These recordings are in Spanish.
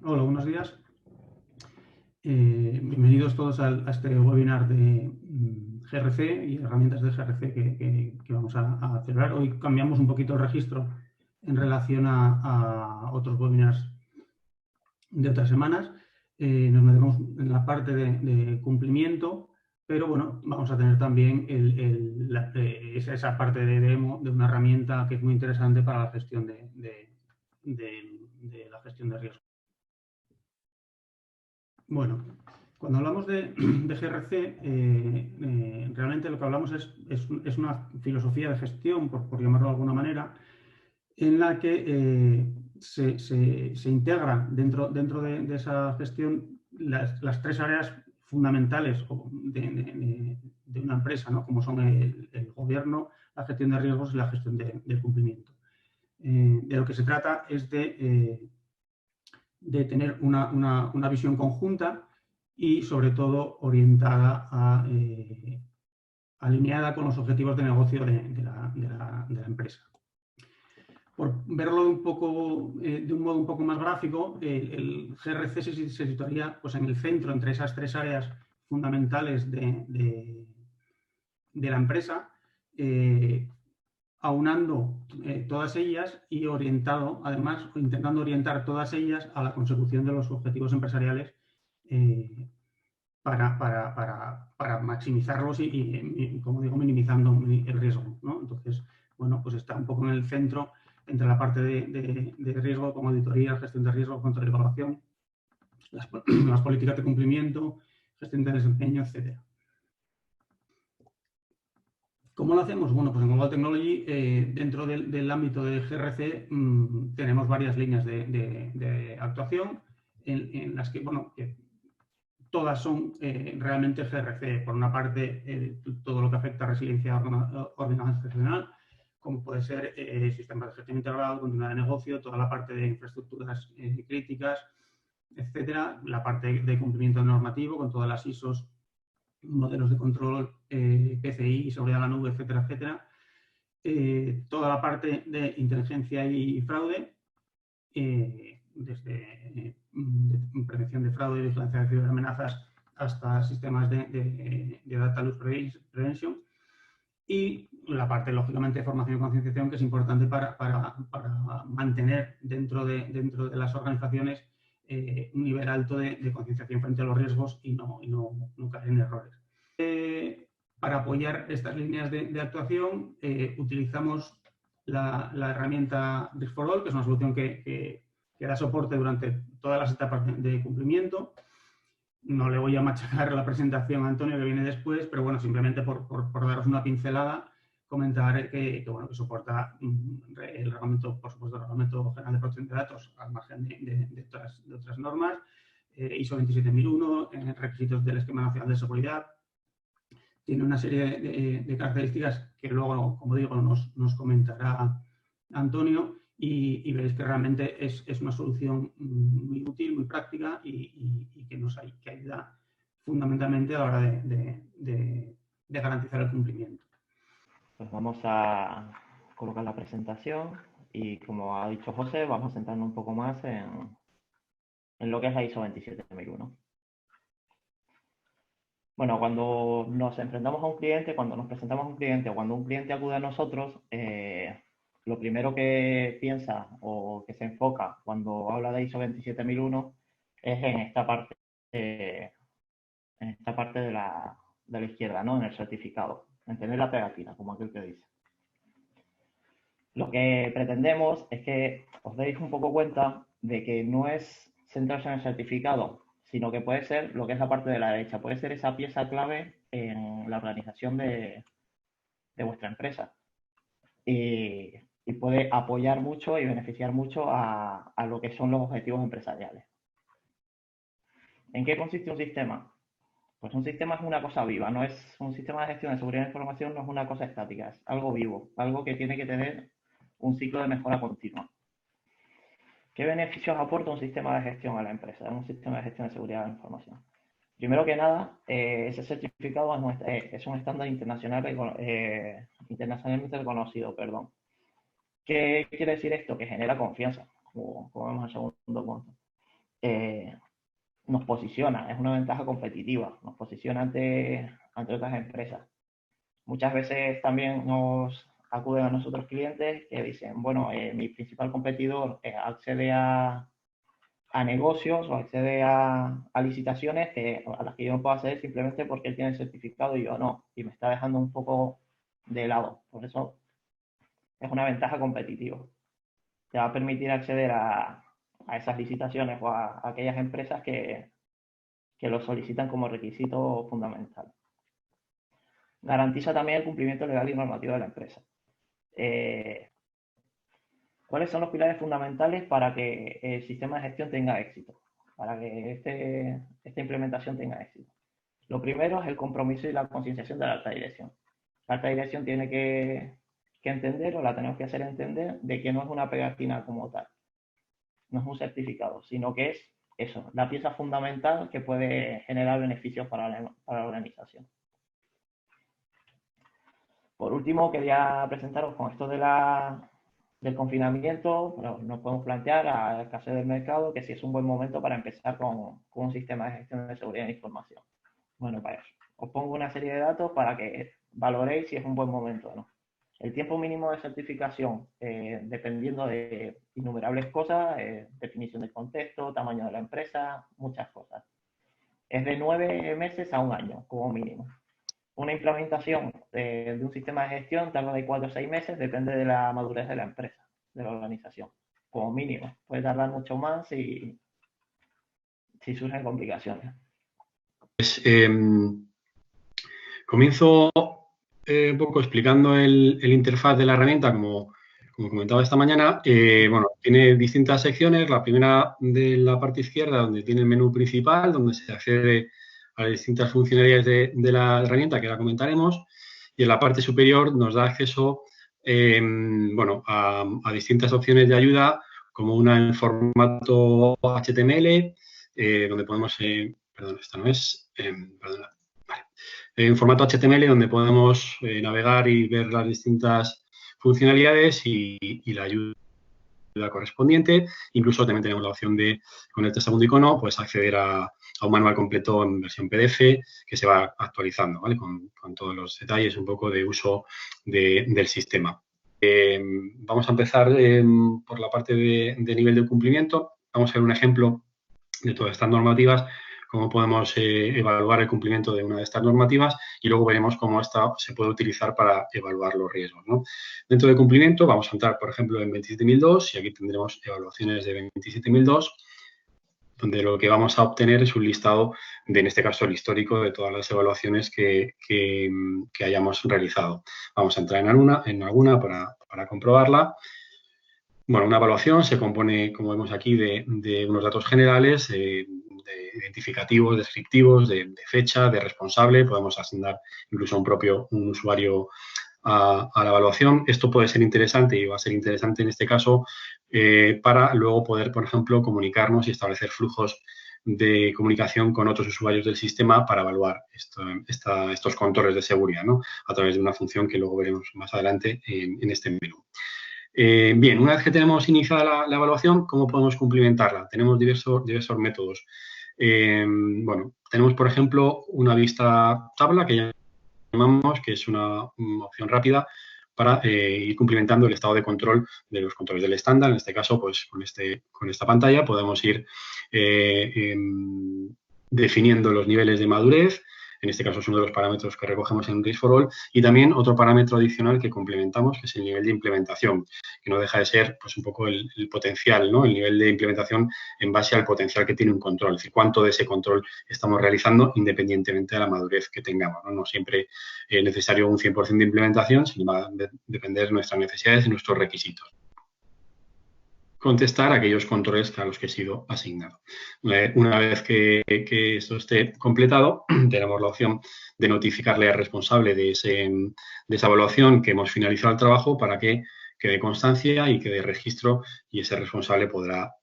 Hola, buenos días. Bienvenidos todos a este webinar de GRC y herramientas de GRC que vamos a celebrar. Hoy cambiamos un poquito el registro en relación a otros webinars de otras semanas. Nos metemos en la parte de cumplimiento, pero bueno, vamos a tener también esa parte de demo de una herramienta que es muy interesante para la gestión de la gestión de riesgos. Bueno, cuando hablamos de GRC, realmente lo que hablamos es una filosofía de gestión, por llamarlo de alguna manera, en la que se integra dentro de esa gestión las tres áreas fundamentales de una empresa, ¿no? Como son el gobierno, la gestión de riesgos y la gestión del cumplimiento. De lo que se trata es de tener una visión conjunta y sobre todo orientada alineada con los objetivos de negocio de la empresa. Por verlo de un modo un poco más gráfico, el GRC se situaría pues, en el centro entre esas tres áreas fundamentales de la empresa, aunando todas ellas y orientado, además, intentando orientar todas ellas a la consecución de los objetivos empresariales eh, para maximizarlos y, como digo, minimizando el riesgo, ¿no? Entonces, bueno, pues está un poco en el centro entre la parte de riesgo como auditoría, gestión de riesgo, control y evaluación, las políticas de cumplimiento, gestión de desempeño, etcétera. ¿Cómo lo hacemos? Bueno, pues en Global Technology, dentro del ámbito de GRC, tenemos varias líneas de actuación en las que, bueno, que todas son realmente GRC. Por una parte, todo lo que afecta a resiliencia organizacional, como puede ser sistemas de gestión integrado, continuidad de negocio, toda la parte de infraestructuras críticas, etcétera, la parte de cumplimiento normativo con todas las ISOs, modelos de control, PCI, seguridad de la nube, etcétera, etcétera. Toda la parte de inteligencia y fraude, desde prevención de fraude, vigilancia de ciberamenazas hasta sistemas de data loss prevention, y la parte, lógicamente, de formación y concienciación, que es importante para mantener dentro de las organizaciones un nivel alto de concienciación frente a los riesgos y no caer en errores. Para apoyar estas líneas de actuación, utilizamos la herramienta Risk4All, que es una solución que da soporte durante todas las etapas de cumplimiento. No le voy a machacar la presentación a Antonio, que viene después, pero bueno, simplemente por daros una pincelada, comentar que soporta el reglamento, por supuesto, el Reglamento General de Protección de Datos, al margen de otras normas, ISO 27001, requisitos del Esquema Nacional de Seguridad. Tiene una serie de características que luego, como digo, nos comentará Antonio, y veréis que realmente es una solución muy útil, muy práctica y que ayuda fundamentalmente a la hora de garantizar el cumplimiento. Pues vamos a colocar la presentación y, como ha dicho José, vamos a centrarnos un poco más en lo que es la ISO 27001. Bueno, cuando nos enfrentamos a un cliente, cuando nos presentamos a un cliente o cuando un cliente acude a nosotros, lo primero que piensa o que se enfoca cuando habla de ISO 27001 es en esta parte, de la izquierda, ¿no? En el certificado, en tener la pegatina, como aquel que dice. Lo que pretendemos es que os deis un poco cuenta de que no es centrarse en el certificado, sino que puede ser lo que es la parte de la derecha, puede ser esa pieza clave en la organización de vuestra empresa. Y puede apoyar mucho y beneficiar mucho a lo que son los objetivos empresariales. ¿En qué consiste un sistema? Pues un sistema es una cosa viva, no es un sistema de gestión de seguridad de información, no es una cosa estática, es algo vivo, algo que tiene que tener un ciclo de mejora continua. ¿Qué beneficios aporta un sistema de gestión a la empresa, un sistema de gestión de seguridad de la información? Primero que nada, ese certificado es un estándar internacionalmente reconocido. ¿Qué quiere decir esto? Que genera confianza, como vemos en el segundo punto. nos posiciona, es una ventaja competitiva, nos posiciona ante otras empresas. Muchas veces también nos acuden a nosotros clientes que dicen, bueno, mi principal competidor accede a negocios o accede a licitaciones a las que yo no puedo acceder simplemente porque él tiene el certificado y yo no, y me está dejando un poco de lado. Por eso es una ventaja competitiva. Te va a permitir acceder a esas licitaciones o a aquellas empresas que lo solicitan como requisito fundamental. Garantiza también el cumplimiento legal y normativo de la empresa. ¿Cuáles son los pilares fundamentales para que el sistema de gestión tenga éxito? Para que esta implementación tenga éxito. Lo primero es el compromiso y la concienciación de la alta dirección. La alta dirección tiene que entender, o la tenemos que hacer entender, de que no es una pegatina como tal. No es un certificado, sino que es eso, la pieza fundamental que puede generar beneficios para la organización. Por último, quería presentaros con esto del confinamiento. Nos podemos plantear a escasez del mercado que si es un buen momento para empezar con un sistema de gestión de seguridad de información. Bueno, para eso, os pongo una serie de datos para que valoréis si es un buen momento o no. El tiempo mínimo de certificación, dependiendo de innumerables cosas, definición del contexto, tamaño de la empresa, muchas cosas. Es de 9 meses a 1 año, como mínimo. Una implementación de un sistema de gestión tarda de 4 a 6 meses, depende de la madurez de la empresa, de la organización, como mínimo. Puede tardar mucho más si surgen complicaciones. Pues, comienzo un poco explicando el interfaz de la herramienta, como comentaba esta mañana. Bueno, tiene distintas secciones. La primera de la parte izquierda, donde tiene el menú principal, donde se accede a las distintas funcionalidades de la herramienta, que ahora comentaremos. Y en la parte superior nos da acceso bueno, a distintas opciones de ayuda, como una en formato HTML, donde podemos... perdón, esta no es... perdona. Vale. En formato HTML, donde podemos navegar y ver las distintas funcionalidades y la ayuda correspondiente. Incluso también tenemos la opción de, con este segundo icono, pues acceder a un manual completo en versión PDF que se va actualizando, ¿vale? Con todos los detalles un poco de uso del sistema. Vamos a empezar por la parte de nivel de cumplimiento. Vamos a ver un ejemplo de todas estas normativas, cómo podemos evaluar el cumplimiento de una de estas normativas y luego veremos cómo esta se puede utilizar para evaluar los riesgos, ¿no? Dentro de cumplimiento vamos a entrar, por ejemplo, en 27002 y aquí tendremos evaluaciones de 27002, donde lo que vamos a obtener es un listado de, en este caso, el histórico de todas las evaluaciones que hayamos realizado. Vamos a entrar en alguna para comprobarla. Bueno, una evaluación se compone, como vemos aquí, de unos datos generales, de identificativos, descriptivos, de fecha, de responsable. Podemos asignar incluso un usuario a la evaluación. Esto puede ser interesante y va a ser interesante en este caso para luego poder, por ejemplo, comunicarnos y establecer flujos de comunicación con otros usuarios del sistema para evaluar estos controles de seguridad, ¿no? A través de una función que luego veremos más adelante en este menú. Bien, una vez que tenemos iniciada la evaluación, ¿cómo podemos cumplimentarla? Tenemos diversos métodos. Bueno, tenemos, por ejemplo, una vista tabla que llamamos, que es una opción rápida para ir cumplimentando el estado de control de los controles del estándar. En este caso, pues con esta pantalla podemos ir definiendo los niveles de madurez. En este caso es uno de los parámetros que recogemos en Risk for All, y también otro parámetro adicional que complementamos, que es el nivel de implementación, que no deja de ser pues un poco el potencial, ¿no? El nivel de implementación en base al potencial que tiene un control, es decir, cuánto de ese control estamos realizando independientemente de la madurez que tengamos, ¿no? No siempre es necesario un 100% de implementación, sino va a depender de nuestras necesidades y nuestros requisitos. Contestar aquellos controles a los que he sido asignado. Una vez que esto esté completado, tenemos la opción de notificarle al responsable de esa evaluación que hemos finalizado el trabajo para que quede constancia y quede registro, y ese responsable podrá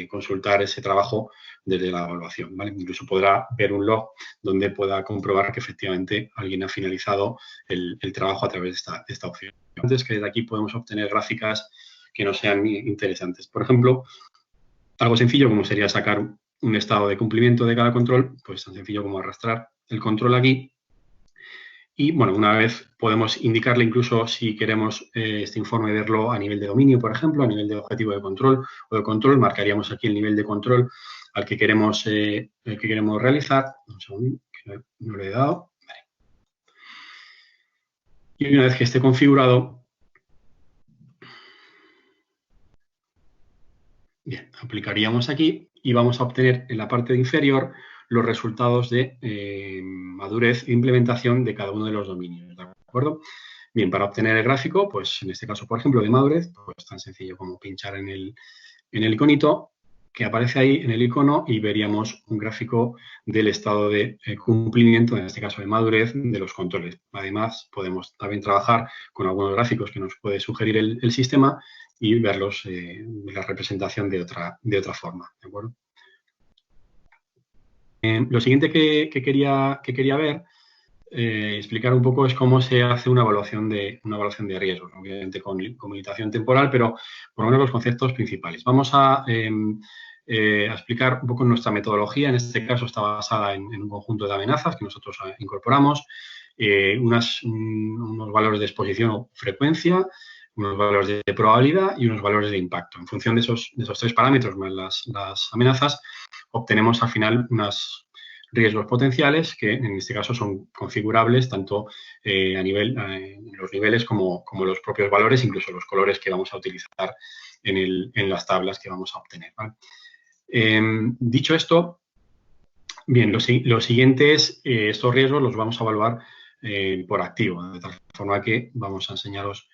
consultar ese trabajo desde la evaluación, ¿vale? Incluso podrá ver un log donde pueda comprobar que efectivamente alguien ha finalizado el trabajo a través de esta opción. Antes que desde aquí podemos obtener gráficas que no sean interesantes. Por ejemplo, algo sencillo como sería sacar un estado de cumplimiento de cada control, pues tan sencillo como arrastrar el control aquí. Y, bueno, una vez podemos indicarle incluso si queremos este informe verlo a nivel de dominio, por ejemplo, a nivel de objetivo de control o de control, marcaríamos aquí el nivel de control al que queremos realizar. Un segundo, que no lo he dado. Vale. Y una vez que esté configurado, bien, aplicaríamos aquí y vamos a obtener en la parte inferior los resultados de madurez e implementación de cada uno de los dominios, ¿de acuerdo? Bien, para obtener el gráfico, pues en este caso, por ejemplo, de madurez, pues tan sencillo como pinchar en el iconito que aparece ahí en el icono y veríamos un gráfico del estado de cumplimiento, en este caso de madurez, de los controles. Además, podemos también trabajar con algunos gráficos que nos puede sugerir el sistema y verlos la representación de otra forma, ¿de acuerdo? Lo siguiente que quería ver, explicar un poco es cómo se hace una evaluación de riesgos, obviamente con limitación temporal, pero por lo menos los conceptos principales. Vamos a explicar un poco nuestra metodología. En este caso está basada en un conjunto de amenazas que nosotros incorporamos, unos valores de exposición o frecuencia, unos valores de probabilidad y unos valores de impacto. En función de esos 3 parámetros más las amenazas, obtenemos al final unos riesgos potenciales que en este caso son configurables tanto a nivel los niveles como los propios valores, incluso los colores que vamos a utilizar en las tablas que vamos a obtener, ¿vale? Dicho esto, bien, lo siguiente es estos riesgos los vamos a evaluar por activo, de tal forma que vamos a enseñaros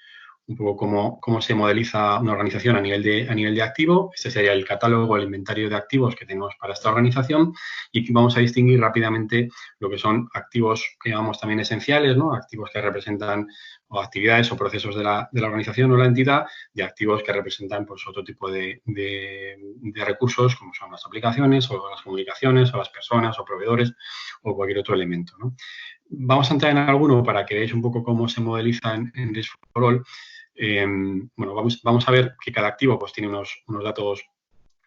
un poco cómo se modeliza una organización a nivel de activo. Este sería el catálogo, el inventario de activos que tenemos para esta organización, y aquí vamos a distinguir rápidamente lo que son activos que llamamos también esenciales, ¿no? Activos que representan o actividades o procesos de la organización o la entidad, de activos que representan pues otro tipo de recursos, como son las aplicaciones o las comunicaciones o las personas o proveedores o cualquier otro elemento, ¿no? Vamos a entrar en alguno para que veáis un poco cómo se modeliza en Risk for All. Bueno, vamos a ver que cada activo pues tiene unos datos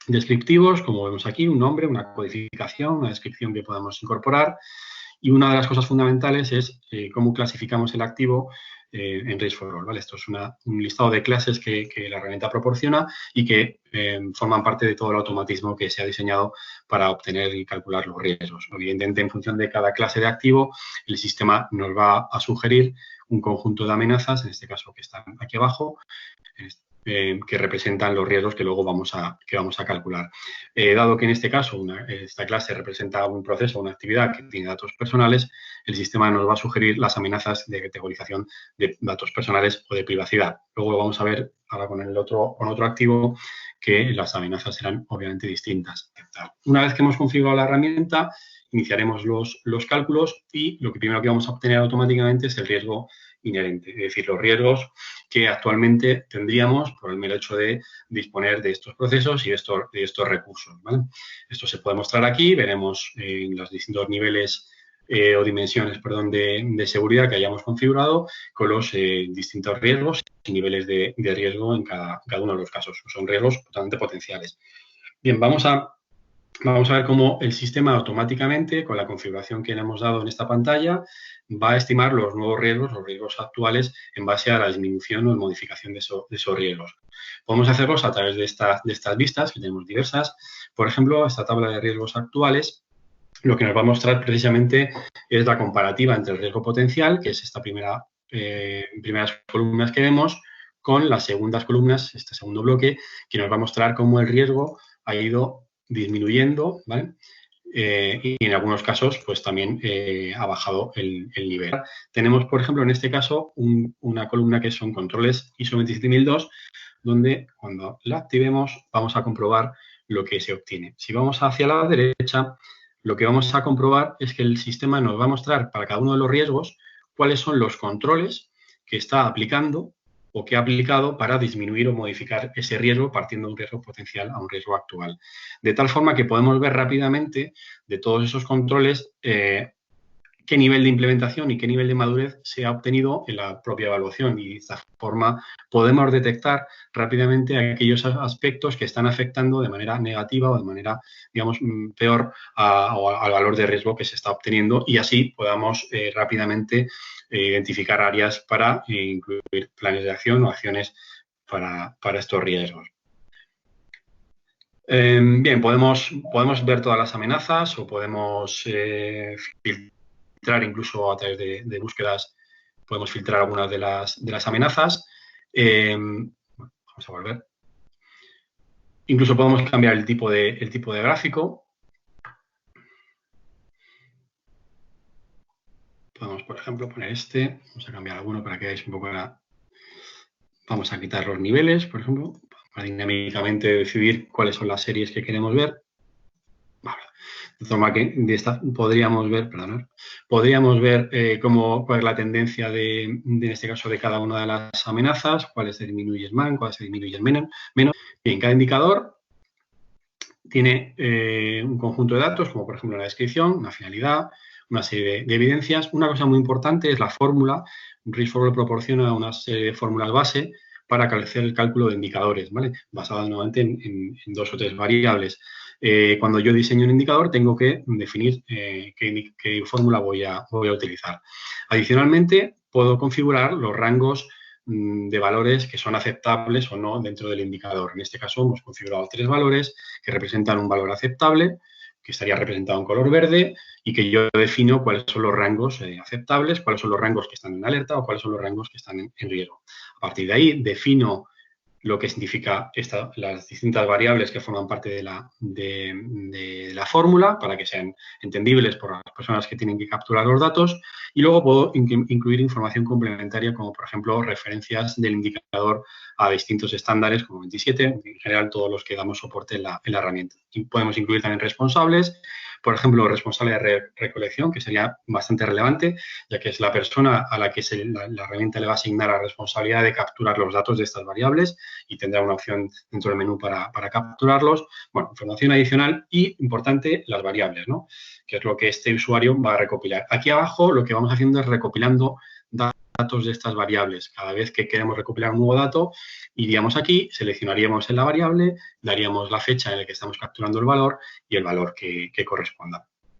descriptivos, como vemos aquí, un nombre, una codificación, una descripción que podemos incorporar. Y una de las cosas fundamentales es cómo clasificamos el activo en Risk for All, ¿vale? Esto es un listado de clases que la herramienta proporciona y que forman parte de todo el automatismo que se ha diseñado para obtener y calcular los riesgos. Evidentemente, en función de cada clase de activo, el sistema nos va a sugerir un conjunto de amenazas, en este caso que están aquí abajo, que representan los riesgos que luego vamos a calcular. Dado que en este caso esta clase representa un proceso, una actividad que tiene datos personales, el sistema nos va a sugerir las amenazas de categorización de datos personales o de privacidad. Luego vamos a ver ahora con otro activo que las amenazas serán obviamente distintas. Una vez que hemos configurado la herramienta, iniciaremos los cálculos y lo primero que vamos a obtener automáticamente es el riesgo inherente, es decir, los riesgos que actualmente tendríamos por el mero hecho de disponer de estos procesos y de estos recursos, ¿vale? Esto se puede mostrar aquí, veremos en los distintos niveles o dimensiones, perdón, de seguridad que hayamos configurado con los distintos riesgos y niveles de riesgo en cada uno de los casos. Son riesgos totalmente potenciales. Bien, vamos a ver cómo el sistema automáticamente, con la configuración que le hemos dado en esta pantalla, va a estimar los nuevos riesgos, los riesgos actuales, en base a la disminución o modificación de esos riesgos. Podemos hacerlos a través de estas vistas, que tenemos diversas. Por ejemplo, esta tabla de riesgos actuales, lo que nos va a mostrar precisamente es la comparativa entre el riesgo potencial, que es esta primeras columnas que vemos, con las segundas columnas, este segundo bloque, que nos va a mostrar cómo el riesgo ha ido disminuyendo, ¿vale? Y en algunos casos, pues también ha bajado el nivel. Tenemos, por ejemplo, en este caso, una columna que son controles ISO 27002, donde cuando la activemos vamos a comprobar lo que se obtiene. Si vamos hacia la derecha, lo que vamos a comprobar es que el sistema nos va a mostrar para cada uno de los riesgos cuáles son los controles que está aplicando o que ha aplicado para disminuir o modificar ese riesgo partiendo de un riesgo potencial a un riesgo actual. De tal forma que podemos ver rápidamente de todos esos controles qué nivel de implementación y qué nivel de madurez se ha obtenido en la propia evaluación, y de esta forma podemos detectar rápidamente aquellos aspectos que están afectando de manera negativa o de manera, digamos, peor al valor de riesgo que se está obteniendo, y así podamos rápidamente identificar áreas para incluir planes de acción o acciones para estos riesgos. Bien, podemos ver todas las amenazas o podemos filtrar incluso a través de búsquedas, podemos filtrar algunas de las amenazas. Vamos a volver. Incluso podemos cambiar el tipo de gráfico. Podemos, por ejemplo, poner este. Vamos a cambiar alguno para que veáis un poco Vamos a quitar los niveles, por ejemplo, para dinámicamente decidir cuáles son las series que queremos ver. Vale. De forma que de esta podríamos ver cuál es la tendencia en este caso, de cada una de las amenazas, cuáles se disminuyen más, cuáles se disminuyen menos. Bien, cada indicador tiene un conjunto de datos, como por ejemplo una descripción, una finalidad, una serie de evidencias. Una cosa muy importante es la fórmula. RISC-FORWARD proporciona una serie de fórmulas base para hacer el cálculo de indicadores, ¿vale? Basado nuevamente en 2 o 3 variables. Cuando yo diseño un indicador, tengo que definir qué fórmula voy a utilizar. Adicionalmente, puedo configurar los rangos de valores que son aceptables o no dentro del indicador. En este caso, hemos configurado 3 valores que representan un valor aceptable, que estaría representado en color verde, y que yo defino cuáles son los rangos aceptables, cuáles son los rangos que están en alerta o cuáles son los rangos que están en riesgo. A partir de ahí, defino lo que significa las distintas variables que forman parte de la fórmula para que sean entendibles por las personas que tienen que capturar los datos, y luego puedo incluir información complementaria, como por ejemplo referencias del indicador a distintos estándares como 27, en general todos los que damos soporte en la herramienta. Y podemos incluir también responsables, por ejemplo, responsable de recolección, que sería bastante relevante, ya que es la persona a la que la herramienta le va a asignar la responsabilidad de capturar los datos de estas variables, y tendrá una opción dentro del menú para capturarlos. Bueno, información adicional y, importante, las variables, ¿no? Que es lo que este usuario va a recopilar. Aquí abajo lo que vamos haciendo es recopilando datos de estas variables. Cada vez que queremos recopilar un nuevo dato, iríamos aquí, seleccionaríamos en la variable, daríamos la fecha en la que estamos capturando el valor y el valor que corresponda.